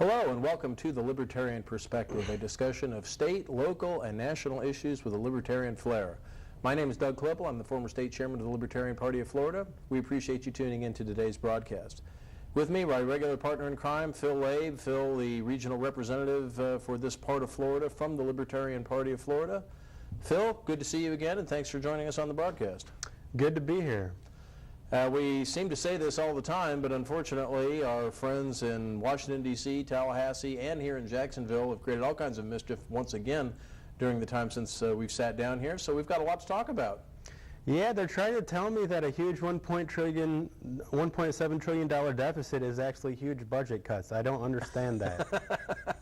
Hello and welcome to The Libertarian Perspective, a discussion of state, local, and national issues with a libertarian flair. My name is Doug Klippel. I'm the former state chairman of the Libertarian Party of Florida. We appreciate you tuning in to today's broadcast. With me, my regular partner in crime, Phil Labe. Phil, the regional representative for this part of Florida from the Libertarian Party of Florida. Phil, good to see you again, and thanks for joining us on the broadcast. Good to be here. We seem to say this all the time, but unfortunately our friends in Washington, D.C., Tallahassee, and here in Jacksonville have created all kinds of mischief once again during the time since we've sat down here, so we've got a lot to talk about. Yeah, they're trying to tell me that a huge $1.7 trillion deficit is actually huge budget cuts. I don't understand that,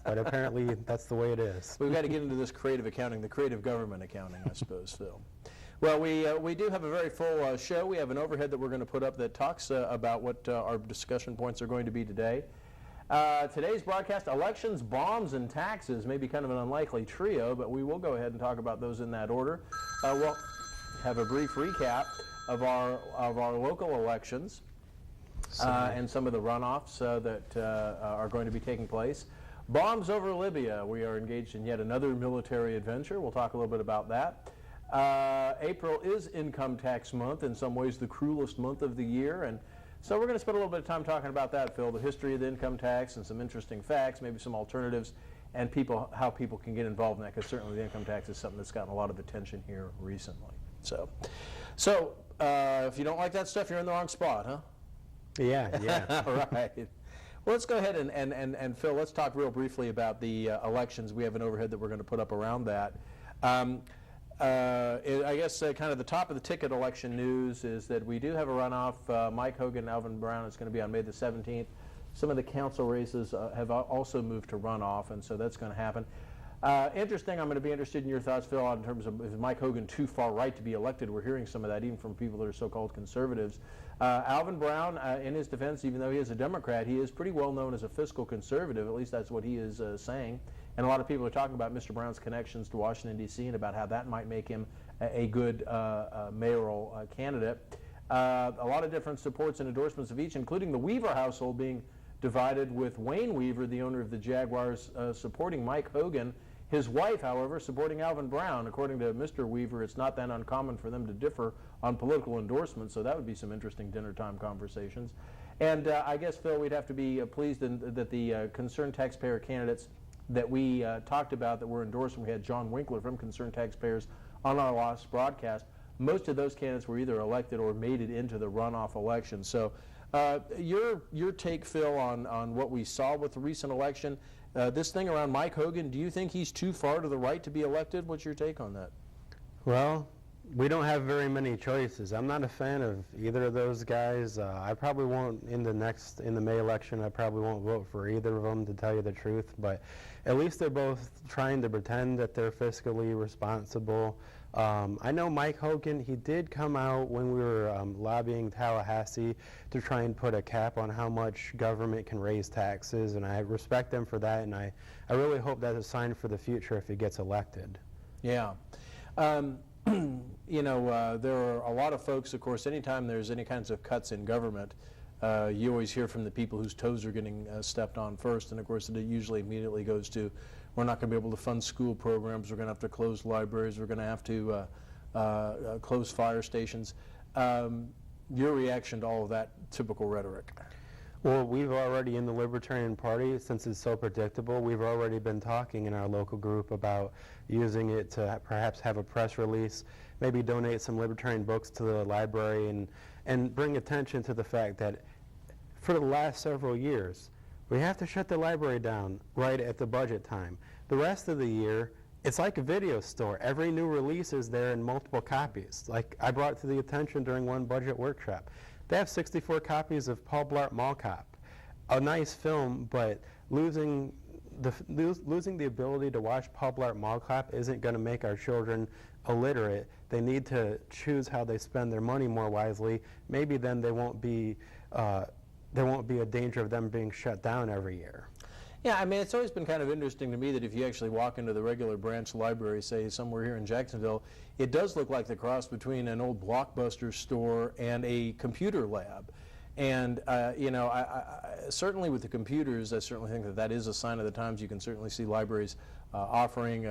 but apparently that's the way it is. We've got to get into this creative accounting, the creative government accounting, I suppose, Phil. Well, we do have a very full show. We have an overhead that we're going to put up that talks about what our discussion points are going to be today. Today's broadcast, elections, bombs, and taxes, may be kind of an unlikely trio, but we will go ahead and talk about those in that order. We'll have a brief recap of our local elections and some of the runoffs that are going to be taking place. Bombs over Libya. We are engaged in yet another military adventure. We'll talk a little bit about that. April is income tax month, in some ways the cruelest month of the year, and so we're going to spend a little bit of time talking about that, Phil, the history of the income tax and some interesting facts, maybe some alternatives, and how people can get involved in that, because certainly the income tax is something that's gotten a lot of attention here recently. So if you don't like that stuff, you're in the wrong spot, huh? Yeah. All right. Well, let's go ahead and Phil, let's talk real briefly about the elections. We have an overhead that we're going to put up around that. I guess kind of the top of the ticket election news is that we do have a runoff. Mike Hogan and Alvin Brown is going to be on May the 17th. Some of the council races have also moved to runoff, and so that's going to happen. Interesting, I'm going to be interested in your thoughts, Phil, in terms of, is Mike Hogan too far right to be elected? We're hearing some of that even from people that are so-called conservatives. Alvin Brown, in his defense, even though he is a Democrat, he is pretty well known as a fiscal conservative. At least that's what he is saying. And a lot of people are talking about Mr. Brown's connections to Washington, D.C., and about how that might make him a good mayoral candidate. A lot of different supports and endorsements of each, including the Weaver household being divided, with Wayne Weaver, the owner of the Jaguars, supporting Mike Hogan. His wife, however, supporting Alvin Brown. According to Mr. Weaver, it's not that uncommon for them to differ on political endorsements, so that would be some interesting dinner time conversations. And I guess, Phil, we'd have to be pleased that the concerned taxpayer candidates that we talked about that were endorsed, and we had John Winkler from Concerned Taxpayers on our last broadcast, most of those candidates were either elected or made it into the runoff election. So your take, Phil, on what we saw with the recent election, this thing around Mike Hogan, do you think he's too far to the right to be elected? What's your take on that? Well, we don't have very many choices. I'm not a fan of either of those guys. I probably won't, in the May election, I probably won't vote for either of them, to tell you the truth, but at least they're both trying to pretend that they're fiscally responsible. I know Mike Hogan, he did come out when we were lobbying Tallahassee to try and put a cap on how much government can raise taxes, and I respect him for that, and I really hope that's a sign for the future if he gets elected. Yeah. You know, there are a lot of folks, of course, anytime there's any kinds of cuts in government, you always hear from the people whose toes are getting stepped on first, and of course it usually immediately goes to, we're not going to be able to fund school programs, we're going to have to close libraries, we're going to have to close fire stations. Your reaction to all of that typical rhetoric? Well, we've already, in the Libertarian Party, since it's so predictable, we've already been talking in our local group about using it to perhaps have a press release, maybe donate some Libertarian books to the library, and bring attention to the fact that for the last several years, we have to shut the library down right at the budget time. The rest of the year, it's like a video store. Every new release is there in multiple copies. Like I brought to the attention during one budget workshop. They have 64 copies of Paul Blart Mall Cop. A nice film, but losing the ability to watch Paul Blart Mall Cop isn't going to make our children illiterate. They need to choose how they spend their money more wisely. Maybe then there won't be a danger of them being shut down every year. Yeah, I mean, it's always been kind of interesting to me that if you actually walk into the regular branch library, say somewhere here in Jacksonville, it does look like the cross between an old Blockbuster store and a computer lab. And certainly with the computers, I certainly think that that is a sign of the times. You can certainly see libraries offering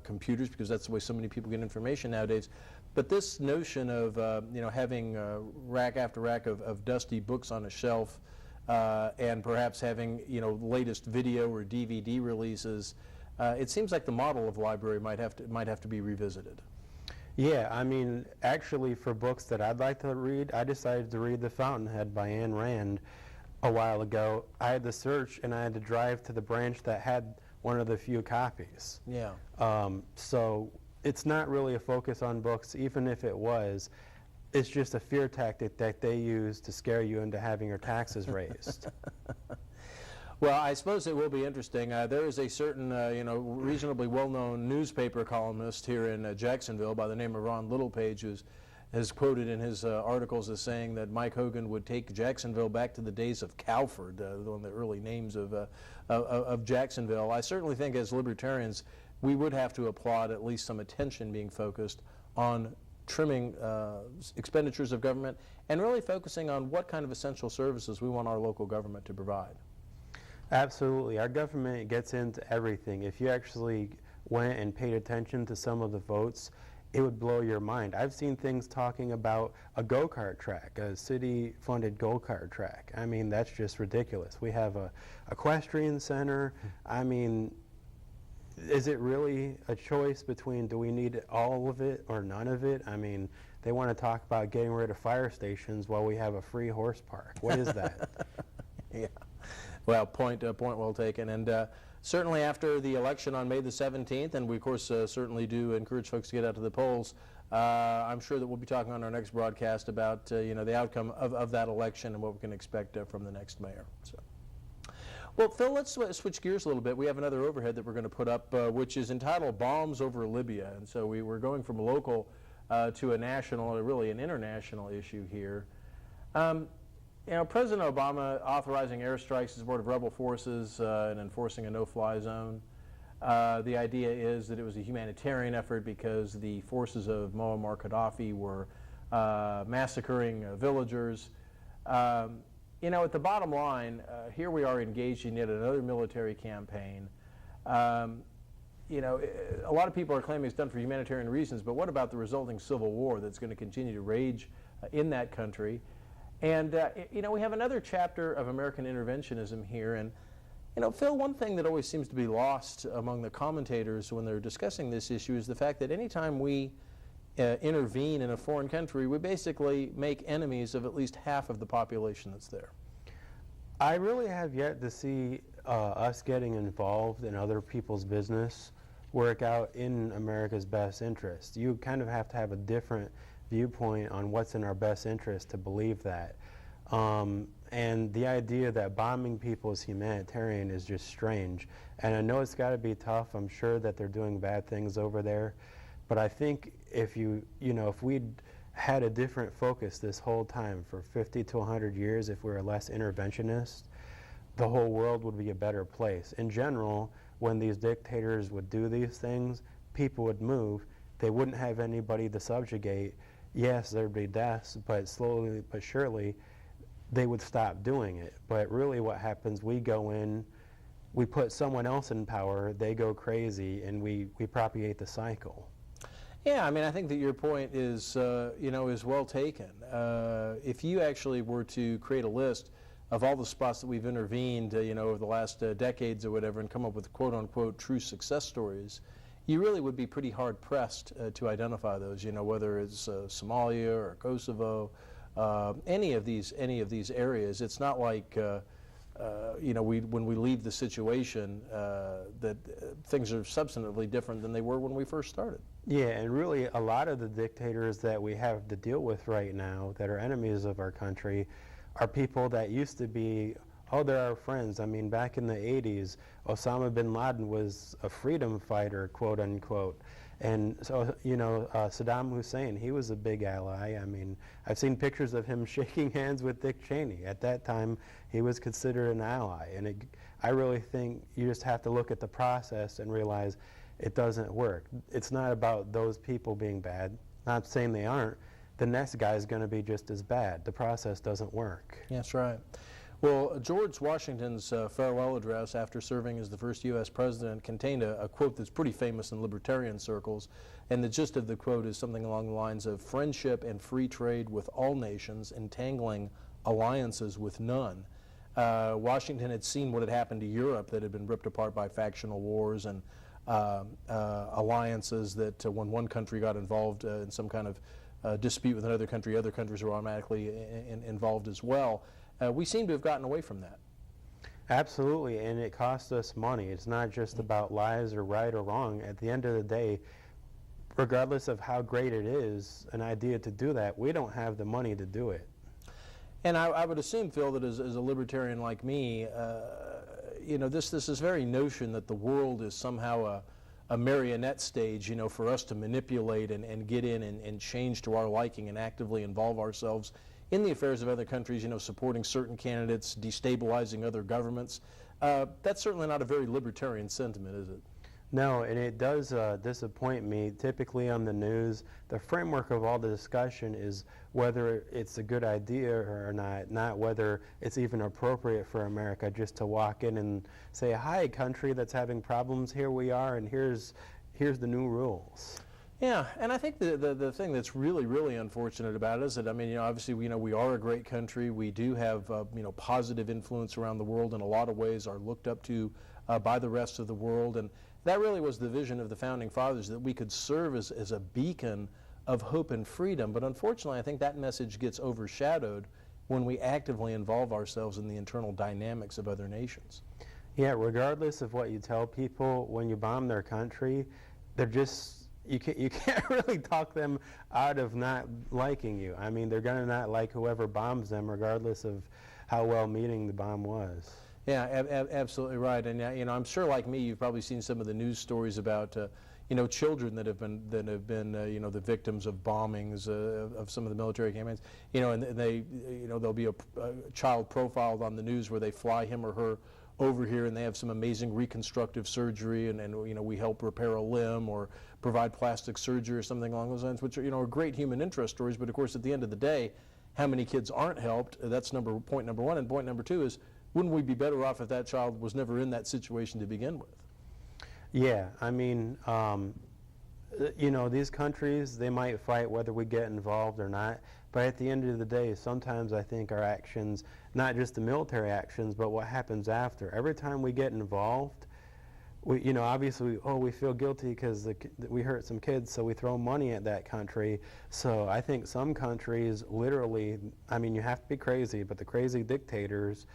computers, because that's the way so many people get information nowadays. But this notion of having rack after rack of dusty books on a shelf, and perhaps having latest video or DVD releases, it seems like the model of library might have to be revisited. Yeah, I mean, actually for books that I'd like to read, I decided to read The Fountainhead by Ayn Rand a while ago. I had to search and I had to drive to the branch that had one of the few copies. Yeah. So it's not really a focus on books. Even if it was, it's just a fear tactic that they use to scare you into having your taxes raised. Well, I suppose it will be interesting. There is a certain, reasonably well-known newspaper columnist here in Jacksonville by the name of Ron Littlepage, who has quoted in his articles as saying that Mike Hogan would take Jacksonville back to the days of Cowford, one of the early names of Jacksonville. I certainly think as libertarians, we would have to applaud at least some attention being focused on trimming expenditures of government and really focusing on what kind of essential services we want our local government to provide. Absolutely. Our government gets into everything. If you actually went and paid attention to some of the votes, it would blow your mind. I've seen things talking about a go-kart track, a city-funded go-kart track. I mean, that's just ridiculous. We have a equestrian center. I mean, is it really a choice between do we need all of it or none of it? I mean, they want to talk about getting rid of fire stations while we have a free horse park. What is that? Yeah. Well, point well taken. And certainly after the election on May the 17th, and we of course certainly do encourage folks to get out to the polls, I'm sure that we'll be talking on our next broadcast about the outcome of that election and what we can expect from the next mayor. So. Well, Phil, let's switch gears a little bit. We have another overhead that we're going to put up, which is entitled Bombs Over Libya. And so we're going from a local to a national, or really an international issue here. President Obama authorizing airstrikes to support of rebel forces and enforcing a no-fly zone. The idea is that it was a humanitarian effort because the forces of Muammar Gaddafi were massacring villagers. At the bottom line, here we are engaged in yet another military campaign. A lot of people are claiming it's done for humanitarian reasons, but what about the resulting civil war that's going to continue to rage in that country? And, we have another chapter of American interventionism here. And, Phil, one thing that always seems to be lost among the commentators when they're discussing this issue is the fact that anytime we intervene in a foreign country, we basically make enemies of at least half of the population that's there. I really have yet to see us getting involved in other people's business work out in America's best interest. You kind of have to have a different viewpoint on what's in our best interest to believe that. And the idea that bombing people is humanitarian is just strange. And I know it's got to be tough. I'm sure that they're doing bad things over there. But I think if if we'd had a different focus this whole time for 50 to 100 years, if we were less interventionist, the whole world would be a better place. In general, when these dictators would do these things, people would move. They wouldn't have anybody to subjugate. Yes, there'd be deaths, but slowly but surely they would stop doing it. But really what happens, we go in, we put someone else in power, they go crazy, and we propagate the cycle. Yeah, I mean, I think that your point is, is well taken. If you actually were to create a list of all the spots that we've intervened, over the last decades or whatever, and come up with quote-unquote true success stories, you really would be pretty hard-pressed to identify those, whether it's Somalia or Kosovo, any of these areas. It's not like, when we leave the situation, that things are substantively different than they were when we first started. Yeah, and really a lot of the dictators that we have to deal with right now that are enemies of our country are people that used to be, they're our friends. I mean, back in the 80s, Osama bin Laden was a freedom fighter, quote unquote. And so, Saddam Hussein, he was a big ally. I mean, I've seen pictures of him shaking hands with Dick Cheney. At that time, he was considered an ally. And I really think you just have to look at the process and realize it doesn't work. It's not about those people being bad. Not saying they aren't, the next guy is going to be just as bad. The process doesn't work. That's right. Well, George Washington's farewell address after serving as the first U.S. president contained a quote that's pretty famous in libertarian circles, and the gist of the quote is something along the lines of friendship and free trade with all nations, entangling alliances with none. Washington had seen what had happened to Europe that had been ripped apart by factional wars and alliances that when one country got involved in some kind of dispute with another country, other countries were automatically involved as well. We seem to have gotten away from that. Absolutely, and it costs us money. It's not just about lies or right or wrong. At the end of the day, regardless of how great it is, an idea to do that, we don't have the money to do it. And I would assume, Phil, that as a libertarian like me, you know, this very notion that the world is somehow a marionette stage, you know, for us to manipulate and get in and change to our liking and actively involve ourselves in the affairs of other countries, you know, supporting certain candidates, destabilizing other governments. That's certainly not a very libertarian sentiment, is it? No, and it does disappoint me. Typically on the news, the framework of all the discussion is whether it's a good idea or not whether it's even appropriate for America just to walk in and say, hi, country that's having problems, here we are, and here's the new rules. Yeah, and I think the thing that's really unfortunate about it is that, I mean, you know, obviously, we are a great country. We do have, you know, positive influence around the world in a lot of ways, are looked up to by the rest of the world. And that really was the vision of the Founding Fathers, that we could serve as a beacon of hope and freedom. But unfortunately, I think that message gets overshadowed when we actively involve ourselves in the internal dynamics of other nations. Yeah, regardless of what you tell people, when you bomb their country, they're just... You can't really talk them out of not liking you. I mean, they're going to not like whoever bombs them, regardless of how well-meaning the bomb was. Yeah, absolutely right. And you know, I'm sure, like me, you've probably seen some of the news stories about you know, children that have been you know, the victims of bombings of some of the military campaigns. You know, and they, you know, there'll be a child profiled on the news where they fly him or her over here and they have some amazing reconstructive surgery, and you know, we help repair a limb or provide plastic surgery or something along those lines, which are, you know, are great human interest stories. But of course, at the end of the day, how many kids aren't helped? That's point number one. And point number two is, wouldn't we be better off if that child was never in that situation to begin with? Yeah, I mean, you know, these countries, they might fight whether we get involved or not, but at the end of the day, sometimes I think our actions, not just the military actions, but what happens after. Every time we get involved, we, you know, obviously, we feel guilty because we hurt some kids, so we throw money at that country. So I think some countries literally, I mean, you have to be crazy, but the crazy dictators,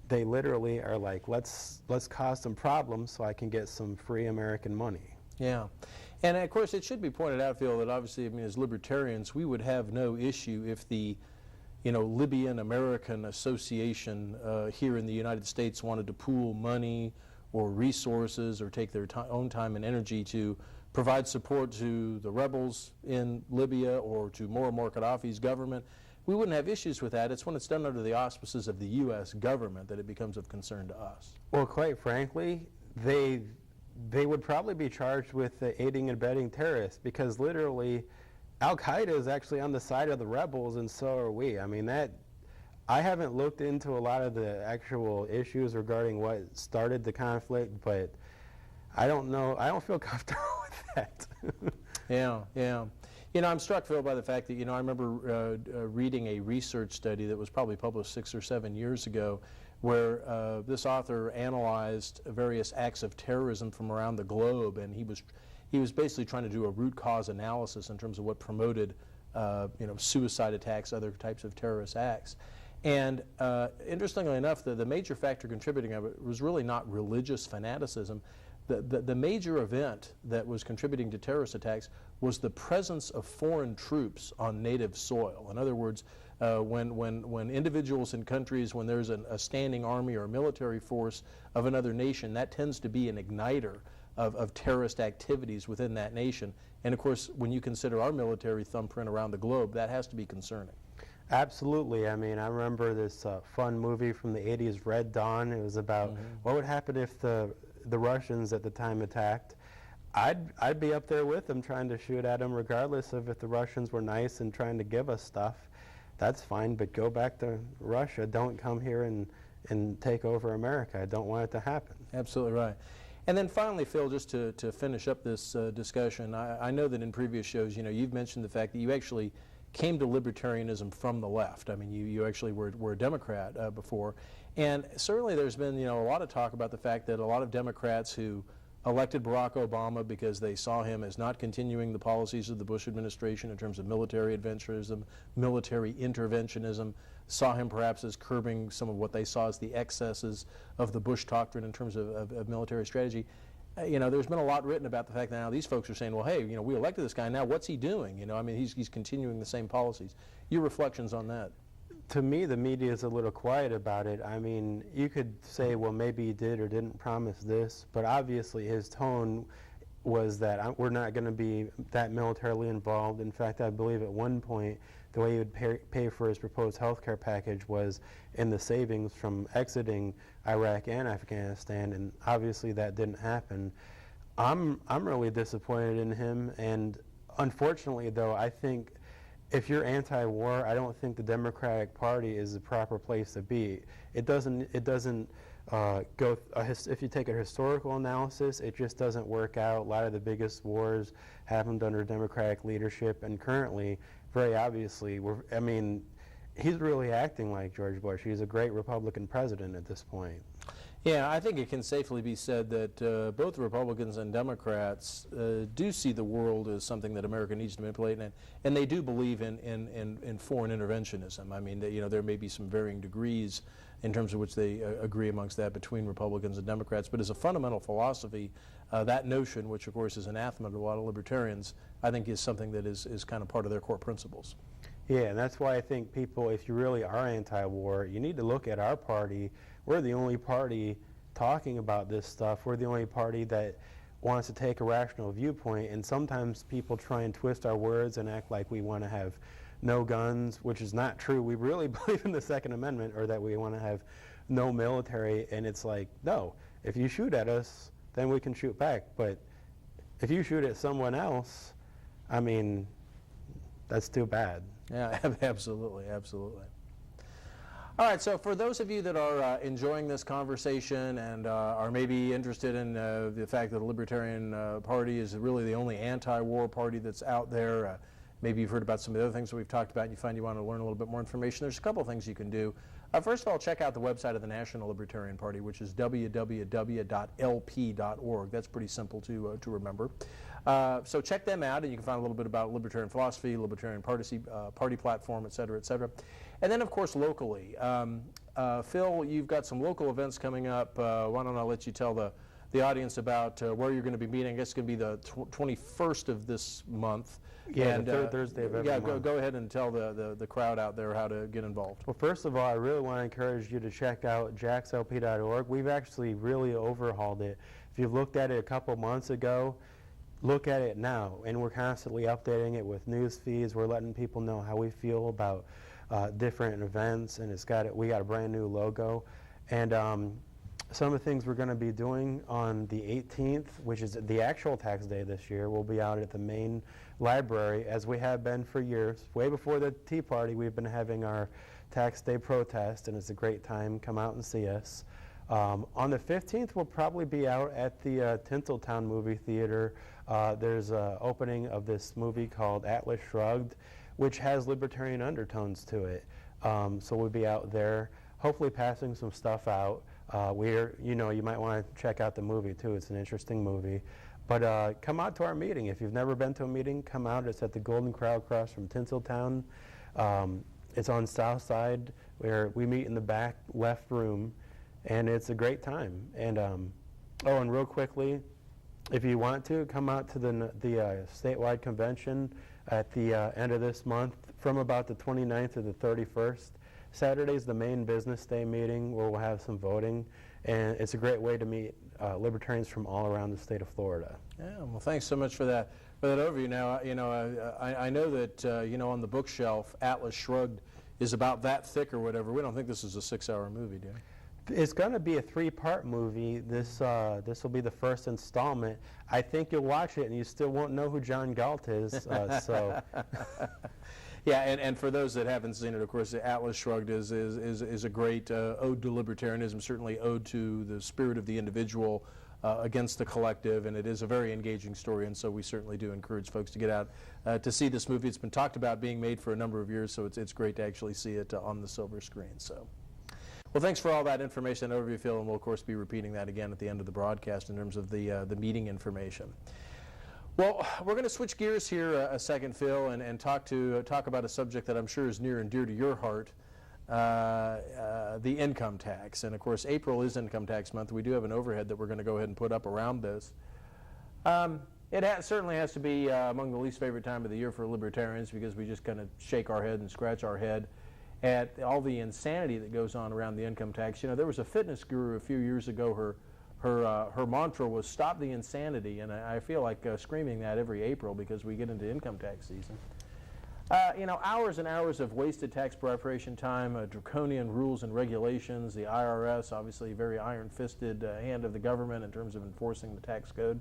they literally are like, let's cause some problems so I can get some free American money. Yeah. And of course, it should be pointed out, Phil, that obviously, I mean, as libertarians, we would have no issue if the, you know, Libyan American Association here in the United States wanted to pool money or resources or take their own time and energy to provide support to the rebels in Libya or to Muammar Gaddafi's government. We wouldn't have issues with that. It's when it's done under the auspices of the U.S. government that it becomes of concern to us. Well, quite frankly, they would probably be charged with aiding and abetting terrorists, because literally Al-Qaeda is actually on the side of the rebels, and so are we. I mean, I haven't looked into a lot of the actual issues regarding what started the conflict, but I don't know. I don't feel comfortable with that. Yeah. You know, I'm struck, Phil, by the fact that, you know, I remember reading a research study that was probably published 6 or 7 years ago, where this author analyzed various acts of terrorism from around the globe, and he was basically trying to do a root cause analysis in terms of what promoted, you know, suicide attacks, other types of terrorist acts. And interestingly enough, the major factor contributing of it was really not religious fanaticism. The major event that was contributing to terrorist attacks was the presence of foreign troops on native soil. In other words, when individuals in countries, when there's a standing army or a military force of another nation, that tends to be an igniter of terrorist activities within that nation. And of course, when you consider our military thumbprint around the globe, that has to be concerning. Absolutely. I mean, I remember this fun movie from the 80s, Red Dawn. It was about what would happen if the Russians at the time attacked. I'd be up there with them trying to shoot at them regardless of if the Russians were nice and trying to give us stuff. That's fine, but go back to Russia. Don't come here and take over America. I don't want it to happen. Absolutely right. And then finally, Phil, just to finish up this discussion, I know that in previous shows, you've mentioned the fact that you actually came to libertarianism from the left. I mean, you actually were a Democrat before. And certainly there's been, a lot of talk about the fact that a lot of Democrats who elected Barack Obama because they saw him as not continuing the policies of the Bush administration in terms of military adventurism, military interventionism, saw him perhaps as curbing some of what they saw as the excesses of the Bush doctrine in terms of military strategy. There's been a lot written about the fact that now these folks are saying, well, hey, we elected this guy, now what's he doing? I mean, he's continuing the same policies. Your reflections on that? To me, the media is a little quiet about it. I mean, you could say, well, maybe he did or didn't promise this, but obviously his tone was that we're not going to be that militarily involved. In fact, I believe at one point, the way he would pay for his proposed health care package was in the savings from exiting Iraq and Afghanistan, and obviously that didn't happen. I'm really disappointed in him, and unfortunately, though, I think if you're anti-war, I don't think the Democratic Party is the proper place to be. It doesn't go, if you take a historical analysis, it just doesn't work out. A lot of the biggest wars happened under Democratic leadership, and currently, very obviously, he's really acting like George Bush. He's a great Republican president at this point. Yeah, I think it can safely be said that both Republicans and Democrats do see the world as something that America needs to manipulate, and they do believe in foreign interventionism. I mean, there may be some varying degrees in terms of which they agree amongst that between Republicans and Democrats, but as a fundamental philosophy, that notion, which of course is anathema to a lot of libertarians, I think is something that is kind of part of their core principles. Yeah, and that's why I think people, if you really are anti-war, you need to look at our party. We're the only party talking about this stuff. We're the only party that wants to take a rational viewpoint, and sometimes people try and twist our words and act like we want to have no guns, which is not true. We really believe in the Second Amendment, or that we want to have no military, and it's like, no, if you shoot at us, then we can shoot back. But if you shoot at someone else, I mean, that's too bad. Yeah, absolutely, absolutely. All right, so for those of you that are enjoying this conversation and are maybe interested in the fact that the Libertarian Party is really the only anti-war party that's out there, maybe you've heard about some of the other things that we've talked about and you find you want to learn a little bit more information, there's a couple of things you can do. First of all, check out the website of the National Libertarian Party, which is www.lp.org. That's pretty simple to remember. So check them out, and you can find a little bit about libertarian philosophy, libertarian party platform, et cetera, et cetera. And then, of course, locally. Phil, you've got some local events coming up. Why don't I let you tell the audience about where you're going to be meeting? I guess it's going to be the 21st of this month. Yeah, the third Thursday of every month. Go ahead and tell the crowd out there how to get involved. Well, first of all, I really want to encourage you to check out jaxlp.org. We've actually really overhauled it. If you've looked at it a couple months ago, look at it now. And we're constantly updating it with news feeds. We're letting people know how we feel about different events, and we got a brand new logo. And some of the things we're going to be doing on the 18th, which is the actual tax day this year, we'll be out at the main library, as we have been for years. Way before the Tea Party, we've been having our tax day protest, and it's a great time. Come out and see us. On the 15th, we'll probably be out at the Tinseltown movie theater. There's an opening of this movie called Atlas Shrugged, which has libertarian undertones to it. So we'll be out there, hopefully passing some stuff out. You might want to check out the movie too. It's an interesting movie. But come out to our meeting. If you've never been to a meeting, come out. It's at the Golden Corral across from Tinseltown. It's on South Side, where we meet in the back left room, and it's a great time. And and real quickly, if you want to, come out to the statewide convention at the end of this month, from about the 29th to the 31st. Saturday's the main business day meeting where we'll have some voting, and it's a great way to meet libertarians from all around the state of Florida. Yeah, well, thanks so much for that overview. Now, I know that on the bookshelf, Atlas Shrugged is about that thick or whatever. We don't think this is a 6-hour movie, do you? It's going to be a three-part movie. This will be the first installment. I think you'll watch it and you still won't know who John Galt is. So. Yeah, and for those that haven't seen it, of course, Atlas Shrugged is a great ode to libertarianism, certainly ode to the spirit of the individual against the collective, and it is a very engaging story, and so we certainly do encourage folks to get out to see this movie. It's been talked about being made for a number of years, so it's great to actually see it on the silver screen. So, well, thanks for all that information and overview, Phil, and we'll, of course, be repeating that again at the end of the broadcast in terms of the meeting information. Well, we're going to switch gears here a second, Phil, and talk about a subject that I'm sure is near and dear to your heart, the income tax. And of course, April is income tax month. We do have an overhead that we're going to go ahead and put up around this. It certainly has to be among the least favorite time of the year for libertarians, because we just kind of shake our head and scratch our head at all the insanity that goes on around the income tax. You know, there was a fitness guru a few years ago. Her mantra was "Stop the insanity," and I feel like screaming that every April because we get into income tax season. You know, hours and hours of wasted tax preparation time, draconian rules and regulations, the IRS, obviously very iron-fisted hand of the government in terms of enforcing the tax code.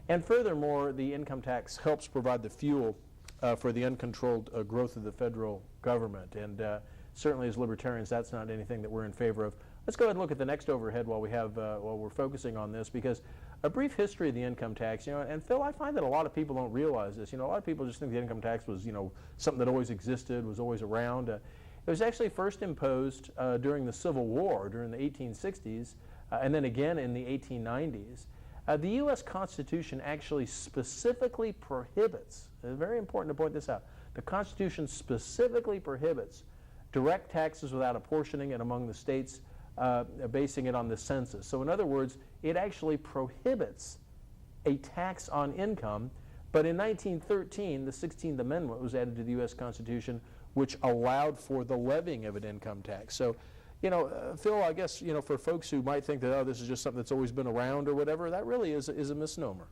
And furthermore, the income tax helps provide the fuel for the uncontrolled growth of the federal government. And certainly as libertarians, that's not anything that we're in favor of. Let's go ahead and look at the next overhead while we're focusing on this, because a brief history of the income tax, you know, and Phil, I find that a lot of people don't realize this. You know, a lot of people just think the income tax was, you know, something that always existed, was always around. It was actually first imposed during the Civil War, during the 1860s, and then again in the 1890s. The U.S. Constitution actually specifically prohibits, it's very important to point this out, the Constitution specifically prohibits direct taxes without apportioning it among the states, basing it on the census. So in other words, it actually prohibits a tax on income, but in 1913, the 16th Amendment was added to the U.S. Constitution, which allowed for the levying of an income tax. So, you know, Phil, I guess, you know, for folks who might think that, oh, this is just something that's always been around or whatever, that really is a misnomer.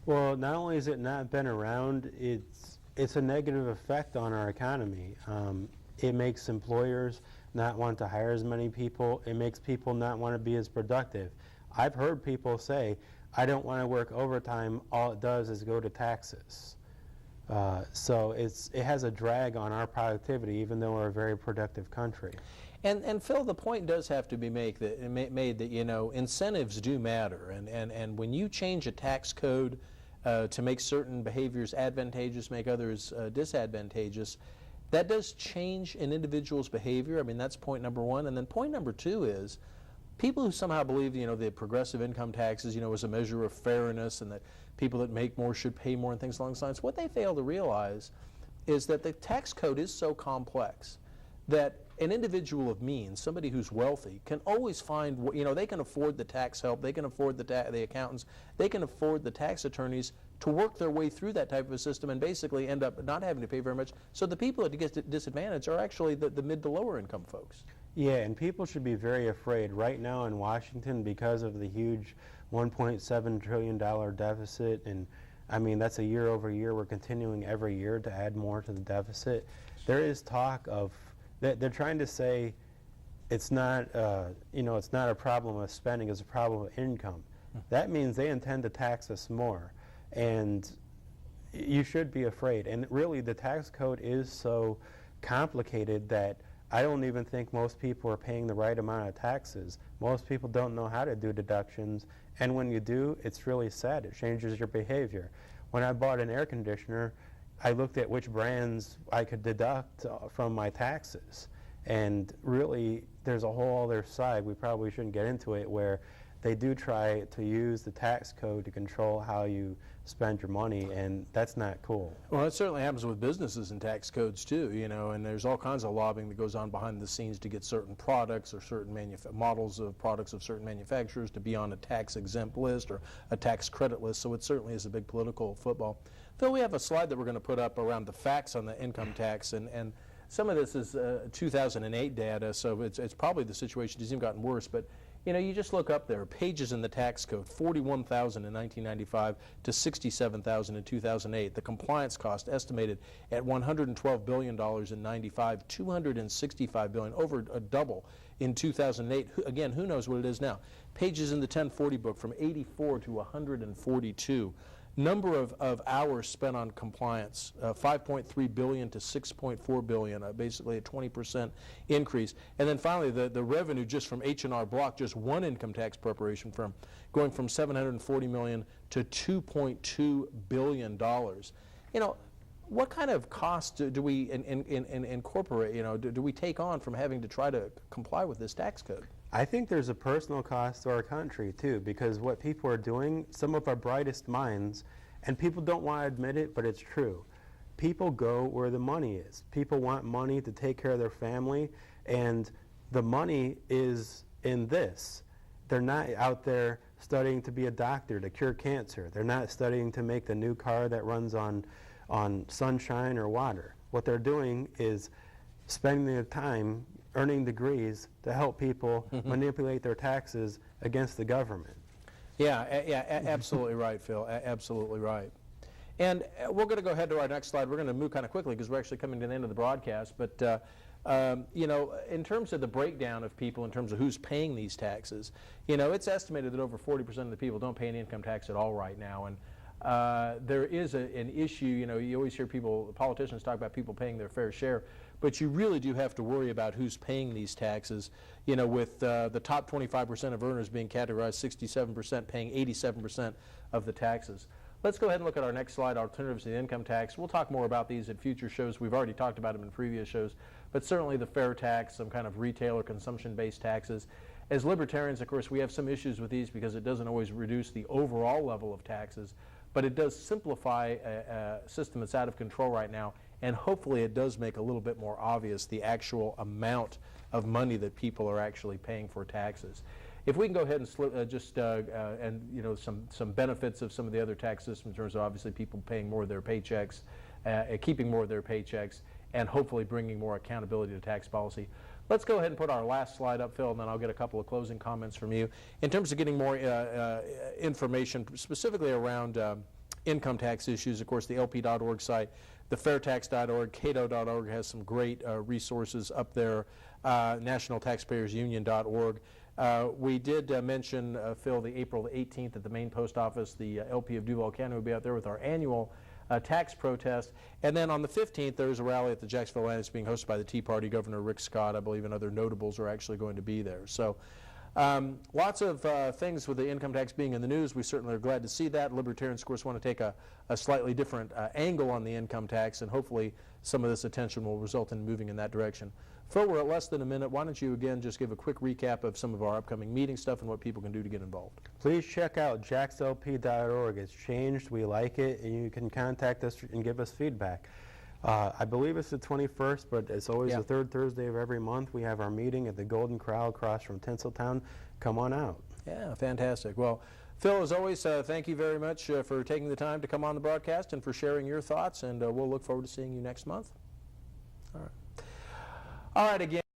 Well, not only has it not been around, it's a negative effect on our economy. It makes employers not want to hire as many people. It makes people not want to be as productive. I've heard people say, I don't want to work overtime, all it does is go to taxes. So it has a drag on our productivity, even though we're a very productive country. And Phil, the point does have to be made that, you know, incentives do matter. And when you change a tax code to make certain behaviors advantageous, make others disadvantageous, that does change an individual's behavior. I mean, that's point number one. And then point number two is people who somehow believe, you know, the progressive income taxes, you know, is a measure of fairness and that people that make more should pay more and things along those lines. What they fail to realize is that the tax code is so complex that an individual of means, somebody who's wealthy, can always find, you know, they can afford the tax help, they can afford the accountants, they can afford the tax attorneys to work their way through that type of a system and basically end up not having to pay very much. So the people that get disadvantaged are actually the mid to lower income folks. Yeah, and people should be very afraid right now in Washington because of the huge $1.7 trillion deficit. And I mean, that's a year over year. We're continuing every year to add more to the deficit. There is talk of that they're trying to say it's not, you know, it's not a problem of spending, it's a problem of income. That means they intend to tax us more. And you should be afraid. And really, the tax code is so complicated that I don't even think most people are paying the right amount of taxes. Most people don't know how to do deductions. And when you do, it's really sad. It changes your behavior. When I bought an air conditioner, I looked at which brands I could deduct from my taxes. And really, there's a whole other side, we probably shouldn't get into it, where they do try to use the tax code to control how you spend your money, and that's not cool. Well, it certainly happens with businesses and tax codes too, you know, and there's all kinds of lobbying that goes on behind the scenes to get certain products or certain models of products of certain manufacturers to be on a tax-exempt list or a tax credit list, so it certainly is a big political football. Phil, we have a slide that we're going to put up around the facts on the income tax, and some of this is 2008 data, so it's probably the situation has even gotten worse, but you know, you just look up there, pages in the tax code, 41,000 in 1995 to 67,000 in 2008. The compliance cost estimated at $112 billion in 95, $265 billion, over a double in 2008. Again, who knows what it is now? Pages in the 1040 book from 84 to 142. Number of hours spent on compliance, 5.3 billion to 6.4 billion, basically a 20% increase. And then finally, the revenue just from H&R Block, just one income tax preparation firm, going from 740 million to 2.2 billion dollars. You know, what kind of costs do we incorporate? You know, do we take on from having to try to comply with this tax code? I think there's a personal cost to our country too, because what people are doing, some of our brightest minds, and people don't want to admit it, but it's true. People go where the money is. People want money to take care of their family, and the money is in this. They're not out there studying to be a doctor to cure cancer. They're not studying to make the new car that runs on sunshine or water. What they're doing is spending their time earning degrees to help people manipulate their taxes against the government. Yeah, absolutely right, Phil. Absolutely right. And we're going to go ahead to our next slide. We're going to move kind of quickly because we're actually coming to the end of the broadcast. But you know, in terms of the breakdown of people, in terms of who's paying these taxes, you know, it's estimated that over 40% of the people don't pay any income tax at all right now. And there is an issue. You know, you always hear politicians talk about people paying their fair share. But you really do have to worry about who's paying these taxes, you know, with the top 25% of earners being categorized, 67% paying 87% of the taxes. Let's go ahead and look at our next slide, alternatives to the income tax. We'll talk more about these in future shows. We've already talked about them in previous shows, but certainly the fair tax, some kind of retail or consumption-based taxes. As libertarians, of course, we have some issues with these because it doesn't always reduce the overall level of taxes, but it does simplify a system that's out of control right now. And hopefully it does make a little bit more obvious the actual amount of money that people are actually paying for taxes. If we can go ahead and and you know, some benefits of some of the other tax systems in terms of obviously people paying more of their paychecks, keeping more of their paychecks, and hopefully bringing more accountability to tax policy. Let's go ahead and put our last slide up, Phil, and then I'll get a couple of closing comments from you. In terms of getting more information specifically around income tax issues, of course, the LP.org site, the fairtax.org, cato.org has some great resources up there, nationaltaxpayersunion.org. We did mention, Phil, the April the 18th at the Maine Post Office, the LP of Duval County will be out there with our annual tax protest. And then on the 15th, there's a rally at the Jacksonville Atlantic being hosted by the Tea Party. Governor Rick Scott, I believe, and other notables are actually going to be there. So lots of things with the income tax being in the news. We certainly are glad to see that. Libertarians, of course, want to take a slightly different angle on the income tax, and hopefully some of this attention will result in moving in that direction. Phil, we're at less than a minute. Why don't you again just give a quick recap of some of our upcoming meeting stuff and what people can do to get involved? Please check out jaxlp.org. It's changed. We like it, and you can contact us and give us feedback. I believe it's the 21st, but it's always the third Thursday of every month. We have our meeting at the Golden Corral across from Tinseltown. Come on out. Yeah, fantastic. Well, Phil, as always, thank you very much for taking the time to come on the broadcast and for sharing your thoughts, and we'll look forward to seeing you next month. All right. All right, again.